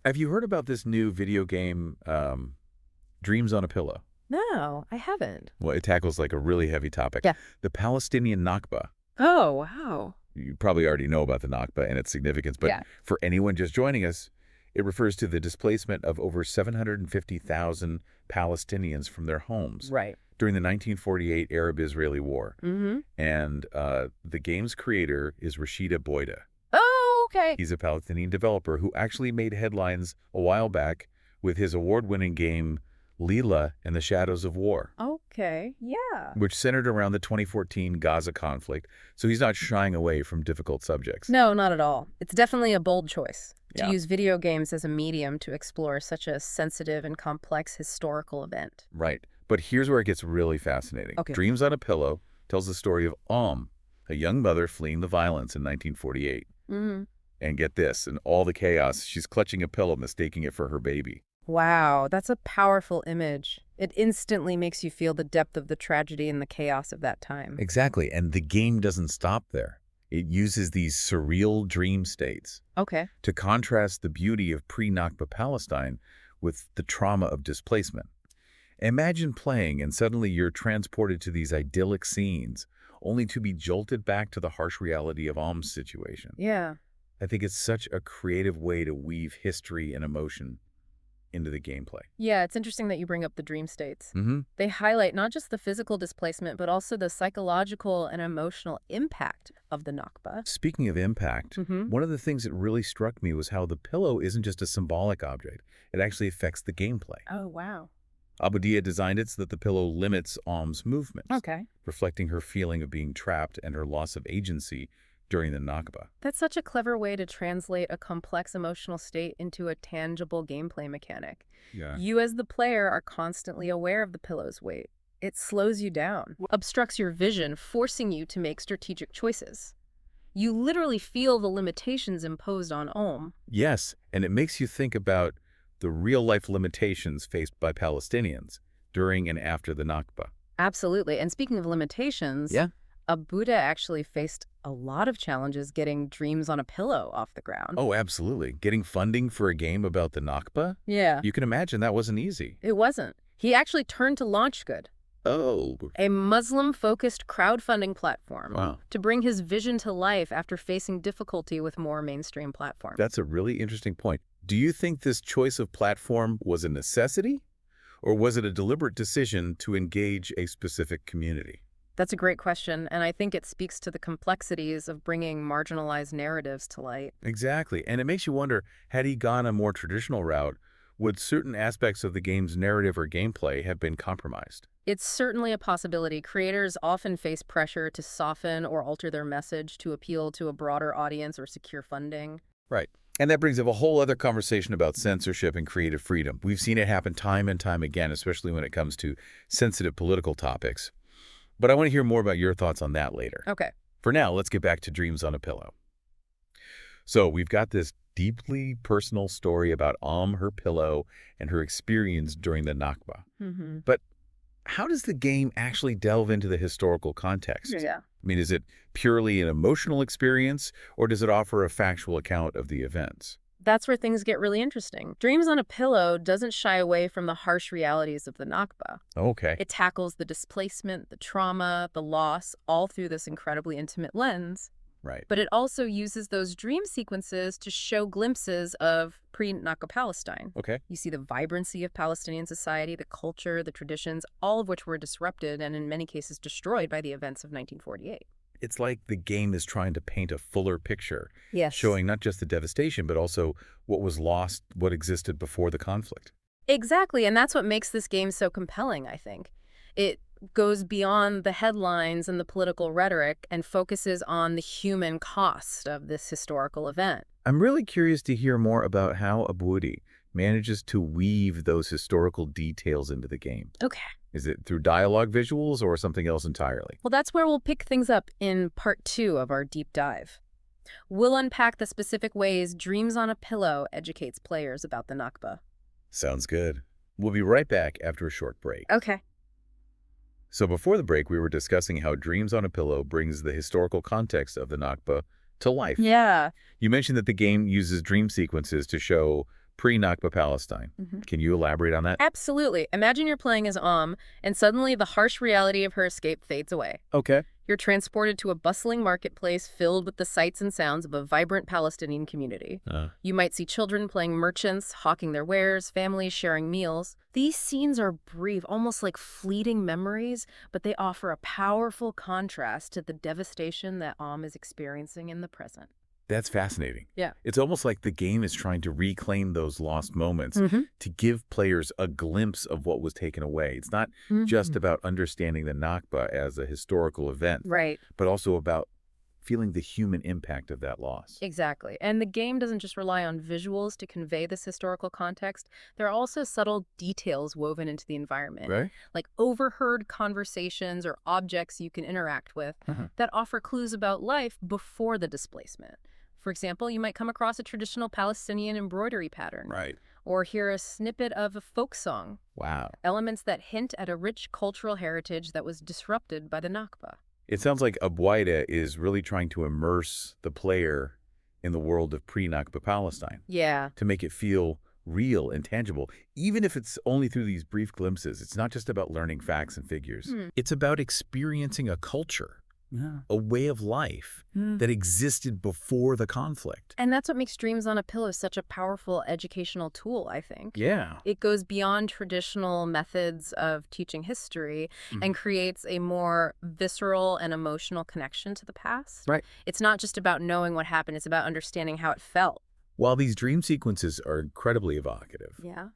Have you heard about this new video game, Dreams on a Pillow? No, I haven't. Well, it tackles like a really heavy topic. Yeah. The Palestinian Nakba. Oh, wow. You probably already know about the Nakba and its significance, but Yeah. for anyone just joining us, it refers to the displacement of over 750,000 Palestinians from their homes Right. during the 1948 Arab-Israeli War. Mm-hmm. And the game's creator is Rasheed Abueideh. Oh, okay. He's a Palestinian developer who actually made headlines a while back with his award-winning game Liyla and the Shadows of War, Okay. Yeah. which centered around the 2014 Gaza conflict, so he's not shying away from difficult subjects. No, not at all. It's definitely a bold choice to Yeah. use video games as a medium to explore such a sensitive and complex historical event. Right. But here's where it gets really fascinating. Okay. Dreams on a Pillow tells the story of a young mother fleeing the violence in 1948. Mm-hmm. And get this, in all the chaos, she's clutching a pillow, mistaking it for her baby. Wow, that's a powerful image. It instantly makes you feel the depth of the tragedy and the chaos of that time. Exactly, and the game doesn't stop there. It uses these surreal dream states Okay. to contrast the beauty of pre-Nakba Palestine with the trauma of displacement. Imagine playing and suddenly you're transported to these idyllic scenes, only to be jolted back to the harsh reality of Om's situation. Yeah. I think it's such a creative way to weave history and emotion into the gameplay. Yeah, it's interesting that you bring up the dream states. Mm-hmm. They highlight not just the physical displacement, but also the psychological and emotional impact of the Nakba. Speaking of impact, Mm-hmm. one of the things that really struck me was how the pillow isn't just a symbolic object. It actually affects the gameplay. Oh, wow. Abueideh designed it so that the pillow limits Om's movements, Okay. reflecting her feeling of being trapped and her loss of agency during the Nakba. That's such a clever way to translate a complex emotional state into a tangible gameplay mechanic. Yeah. You as the player are constantly aware of the pillow's weight. It slows you down, obstructs your vision, forcing you to make strategic choices. You literally feel the limitations imposed on Om. Yes, and it makes you think about the real-life limitations faced by Palestinians during and after the Nakba. Absolutely. And speaking of limitations, Yeah. Abueideh actually faced a lot of challenges getting Dreams on a Pillow off the ground. Oh, absolutely. Getting funding for a game about the Nakba? Yeah. You can imagine that wasn't easy. It wasn't. He actually turned to LaunchGood, Oh, a Muslim-focused crowdfunding platform, wow. to bring his vision to life after facing difficulty with more mainstream platforms. That's a really interesting point. Do you think this choice of platform was a necessity, or was it a deliberate decision to engage a specific community? That's a great question, and I think it speaks to the complexities of bringing marginalized narratives to light. Exactly, and it makes you wonder, had he gone a more traditional route, would certain aspects of the game's narrative or gameplay have been compromised? It's certainly a possibility. Creators often face pressure to soften or alter their message to appeal to a broader audience or secure funding. Right. And that brings up a whole other conversation about censorship and creative freedom. We've seen it happen time and time again, especially when it comes to sensitive political topics. But I want to hear more about your thoughts on that later. Okay. For now, let's get back to Dreams on a Pillow. So we've got this deeply personal story about her pillow, and her experience during the Nakba. Mm-hmm. But how does the game actually delve into the historical context? Yeah. I mean, is it purely an emotional experience, or does it offer a factual account of the events? That's where things get really interesting. Dreams on a Pillow doesn't shy away from the harsh realities of the Nakba. Okay. It tackles the displacement, the trauma, the loss, all through this incredibly intimate lens. Right. But it also uses those dream sequences to show glimpses of pre-Nakba Palestine. Okay. You see the vibrancy of Palestinian society, the culture, the traditions, all of which were disrupted and in many cases destroyed by the events of 1948. It's like the game is trying to paint a fuller picture, Yes. showing not just the devastation, but also what was lost, what existed before the conflict. Exactly, and that's what makes this game so compelling, I think. It goes beyond the headlines and the political rhetoric and focuses on the human cost of this historical event. I'm really curious to hear more about how Abueideh manages to weave those historical details into the game. Okay. Is it through dialogue visuals or something else entirely? Well, that's where we'll pick things up in part 2 of our deep dive. We'll unpack the specific ways Dreams on a Pillow educates players about the Nakba. Sounds good. We'll be right back after a short break. Okay. So before the break, we were discussing how Dreams on a Pillow brings the historical context of the Nakba to life. Yeah. You mentioned that the game uses dream sequences to show Pre-Nakba Palestine. Can you elaborate on that? Absolutely. Imagine you're playing as and suddenly the harsh reality of her escape fades away. Okay. You're transported to a bustling marketplace filled with the sights and sounds of a vibrant Palestinian community. You might see children playing merchants, hawking their wares, families sharing meals. These scenes are brief, almost like fleeting memories, but they offer a powerful contrast to the devastation that is experiencing in the present. That's fascinating. Yeah. It's almost like the game is trying to reclaim those lost moments to give players a glimpse of what was taken away. It's not just about understanding the Nakba as a historical event, Right. but also about feeling the human impact of that loss. Exactly. And the game doesn't just rely on visuals to convey this historical context. There are also subtle details woven into the environment, Right? like overheard conversations or objects you can interact with that offer clues about life before the displacement. For example, you might come across a traditional Palestinian embroidery pattern. Right. Or hear a snippet of a folk song. Wow. Elements that hint at a rich cultural heritage that was disrupted by the Nakba. It sounds like Abueideh is really trying to immerse the player in the world of pre-Nakba Palestine. Yeah. To make it feel real and tangible, even if it's only through these brief glimpses. It's not just about learning facts and figures. It's about experiencing a culture, a way of life that existed before the conflict. And that's what makes Dreams on a Pillow such a powerful educational tool, I think. Yeah. It goes beyond traditional methods of teaching history and creates a more visceral and emotional connection to the past. Right. It's not just about knowing what happened, it's about understanding how it felt. While these dream sequences are incredibly evocative, Yeah.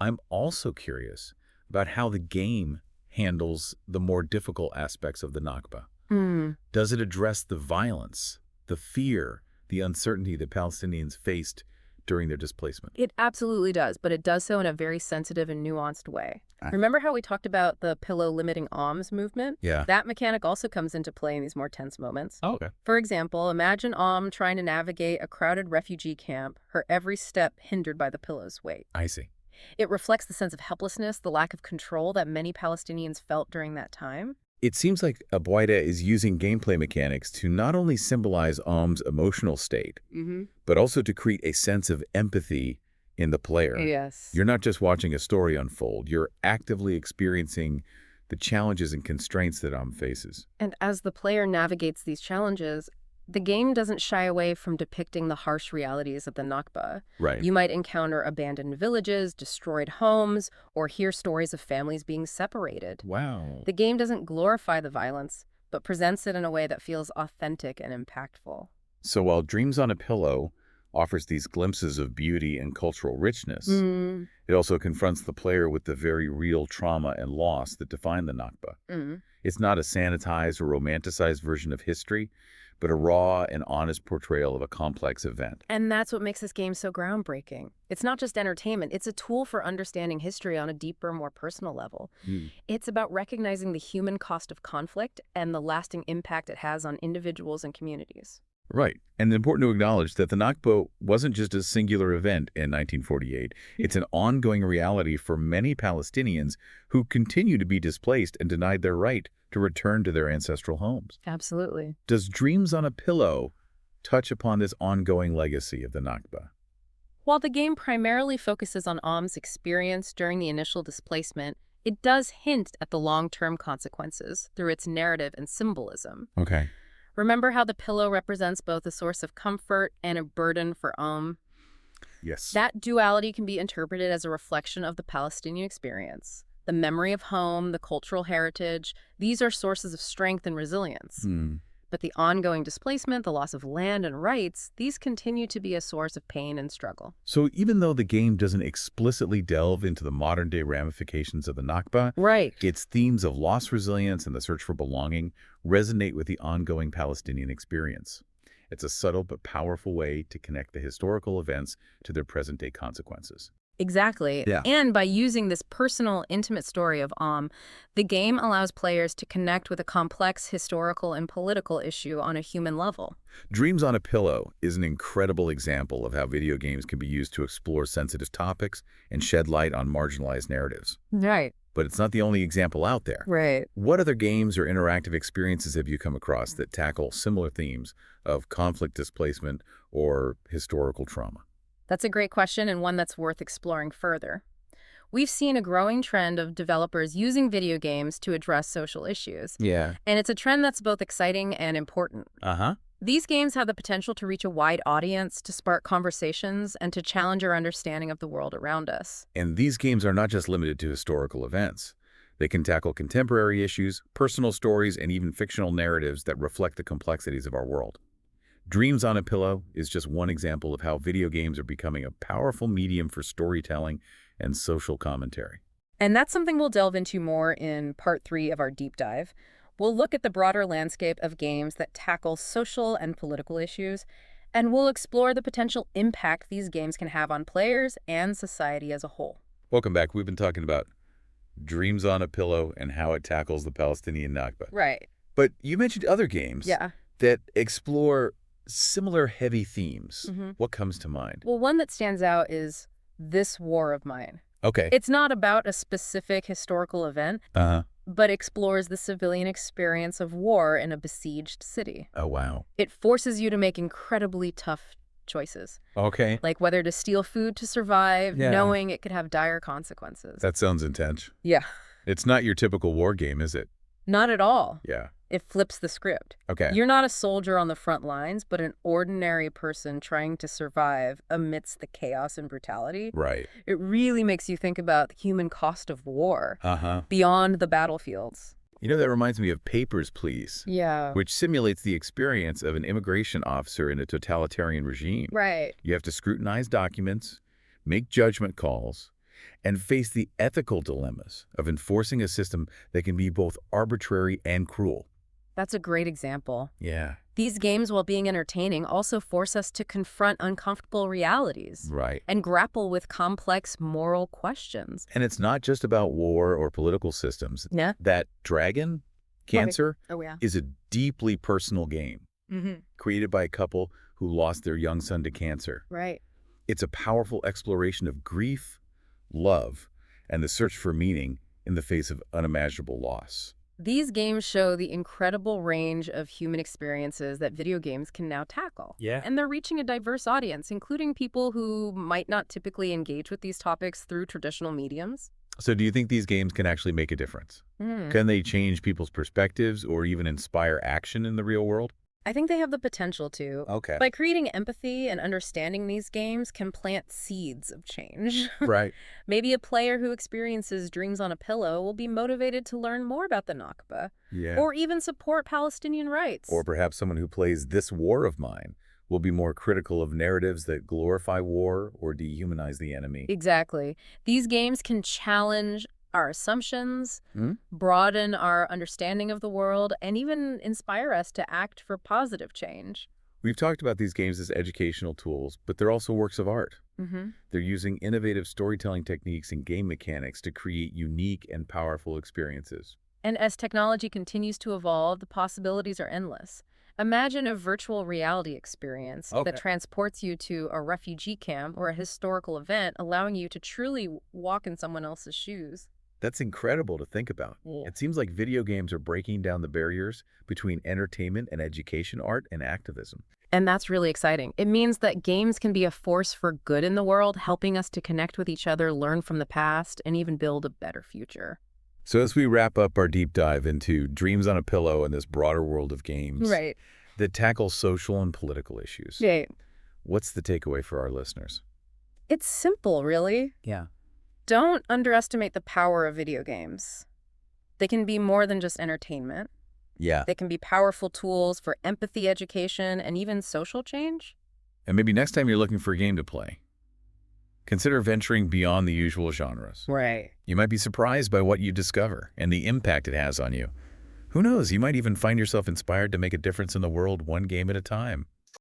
I'm also curious about how the game handles the more difficult aspects of the Nakba. Does it address the violence, the fear, the uncertainty that Palestinians faced during their displacement? It absolutely does, but it does so in a very sensitive and nuanced way. Remember how we talked about the pillow limiting alms movement? Yeah. That mechanic also comes into play in these more tense moments. Oh, okay. For example, imagine trying to navigate a crowded refugee camp, her every step hindered by the pillow's weight. I see. It reflects the sense of helplessness, the lack of control that many Palestinians felt during that time. It seems like Abueideh is using gameplay mechanics to not only symbolize Om's emotional state, but also to create a sense of empathy in the player. Yes. You're not just watching a story unfold, you're actively experiencing the challenges and constraints that faces. And as the player navigates these challenges, the game doesn't shy away from depicting the harsh realities of the Nakba. Right. You might encounter abandoned villages, destroyed homes, or hear stories of families being separated. Wow. The game doesn't glorify the violence, but presents it in a way that feels authentic and impactful. So while Dreams on a Pillow offers these glimpses of beauty and cultural richness, it also confronts the player with the very real trauma and loss that define the Nakba. It's not a sanitized or romanticized version of history, but a raw and honest portrayal of a complex event. And that's what makes this game so groundbreaking. It's not just entertainment, it's a tool for understanding history on a deeper, more personal level. It's about recognizing the human cost of conflict and the lasting impact it has on individuals and communities. Right. And it's important to acknowledge that the Nakba wasn't just a singular event in 1948. It's an ongoing reality for many Palestinians who continue to be displaced and denied their right to return to their ancestral homes. Absolutely. Does Dreams on a Pillow touch upon this ongoing legacy of the Nakba? While the game primarily focuses on Om's experience during the initial displacement, it does hint at the long-term consequences through its narrative and symbolism. Okay. Remember how the pillow represents both a source of comfort and a burden for Yes. That duality can be interpreted as a reflection of the Palestinian experience. The memory of home, the cultural heritage, these are sources of strength and resilience. But the ongoing displacement, the loss of land and rights, these continue to be a source of pain and struggle. So even though the game doesn't explicitly delve into the modern-day ramifications of the Nakba, Right. its themes of lost resilience and the search for belonging resonate with the ongoing Palestinian experience. It's a subtle but powerful way to connect the historical events to their present-day consequences. Exactly. Yeah. And by using this personal, intimate story of the game allows players to connect with a complex historical and political issue on a human level. Dreams on a Pillow is an incredible example of how video games can be used to explore sensitive topics and shed light on marginalized narratives. Right. But it's not the only example out there. Right. What other games or interactive experiences have you come across that tackle similar themes of conflict, displacement, or historical trauma? That's a great question and one that's worth exploring further. We've seen a growing trend of developers using video games to address social issues. Yeah. And it's a trend that's both exciting and important. Uh-huh. These games have the potential to reach a wide audience, to spark conversations, and to challenge our understanding of the world around us. And these games are not just limited to historical events. They can tackle contemporary issues, personal stories, and even fictional narratives that reflect the complexities of our world. Dreams on a Pillow is just one example of how video games are becoming a powerful medium for storytelling and social commentary. And that's something we'll delve into more in part 3 of our deep dive. We'll look at the broader landscape of games that tackle social and political issues, and we'll explore the potential impact these games can have on players and society as a whole. Welcome back. We've been talking about Dreams on a Pillow and how it tackles the Palestinian Nakba. Right. But you mentioned other games that explore similar heavy themes. What comes to mind? Well, one that stands out is This War of Mine. Okay. It's not about a specific historical event, but explores the civilian experience of war in a besieged city. Oh, wow. It forces you to make incredibly tough choices, Okay. like whether to steal food to survive, knowing it could have dire consequences. That sounds intense. Yeah. It's not your typical war game, is it? Not at all. Yeah. It flips the script. Okay. You're not a soldier on the front lines, but an ordinary person trying to survive amidst the chaos and brutality. Right. It really makes you think about the human cost of war Uh-huh. beyond the battlefields. You know, that reminds me of Papers, Please, Yeah. which simulates the experience of an immigration officer in a totalitarian regime. Right. You have to scrutinize documents, make judgment calls, and face the ethical dilemmas of enforcing a system that can be both arbitrary and cruel. That's a great example. Yeah. These games, while being entertaining, also force us to confront uncomfortable realities Right. and grapple with complex moral questions. And it's not just about war or political systems. Yeah. That Dragon, Cancer, Oh, yeah. is a deeply personal game created by a couple who lost their young son to cancer. Right. It's a powerful exploration of grief, love, and the search for meaning in the face of unimaginable loss. These games show the incredible range of human experiences that video games can now tackle. Yeah. And they're reaching a diverse audience, including people who might not typically engage with these topics through traditional mediums. So do you think these games can actually make a difference? Can they change people's perspectives or even inspire action in the real world? I think they have the potential to. Okay. By creating empathy and understanding these games can plant seeds of change. Right. Maybe a player who experiences Dreams on a Pillow will be motivated to learn more about the Nakba, Yeah. or even support Palestinian rights. Or perhaps someone who plays This War of Mine will be more critical of narratives that glorify war or dehumanize the enemy. Exactly. These games can challenge our assumptions, broaden our understanding of the world, and even inspire us to act for positive change. We've talked about these games as educational tools, but they're also works of art. They're using innovative storytelling techniques and game mechanics to create unique and powerful experiences. And as technology continues to evolve, the possibilities are endless. Imagine a virtual reality experience that transports you to a refugee camp or a historical event, allowing you to truly walk in someone else's shoes. That's incredible to think about. Yeah. It seems like video games are breaking down the barriers between entertainment and education, art and activism. And that's really exciting. It means that games can be a force for good in the world, helping us to connect with each other, learn from the past, and even build a better future. So as we wrap up our deep dive into Dreams on a Pillow and this broader world of games that tackle social and political issues, Right. what's the takeaway for our listeners? It's simple, really. Yeah. Don't underestimate the power of video games. They can be more than just entertainment. Yeah. They can be powerful tools for empathy education and even social change. And maybe next time you're looking for a game to play, consider venturing beyond the usual genres. Right. You might be surprised by what you discover and the impact it has on you. Who knows, you might even find yourself inspired to make a difference in the world one game at a time.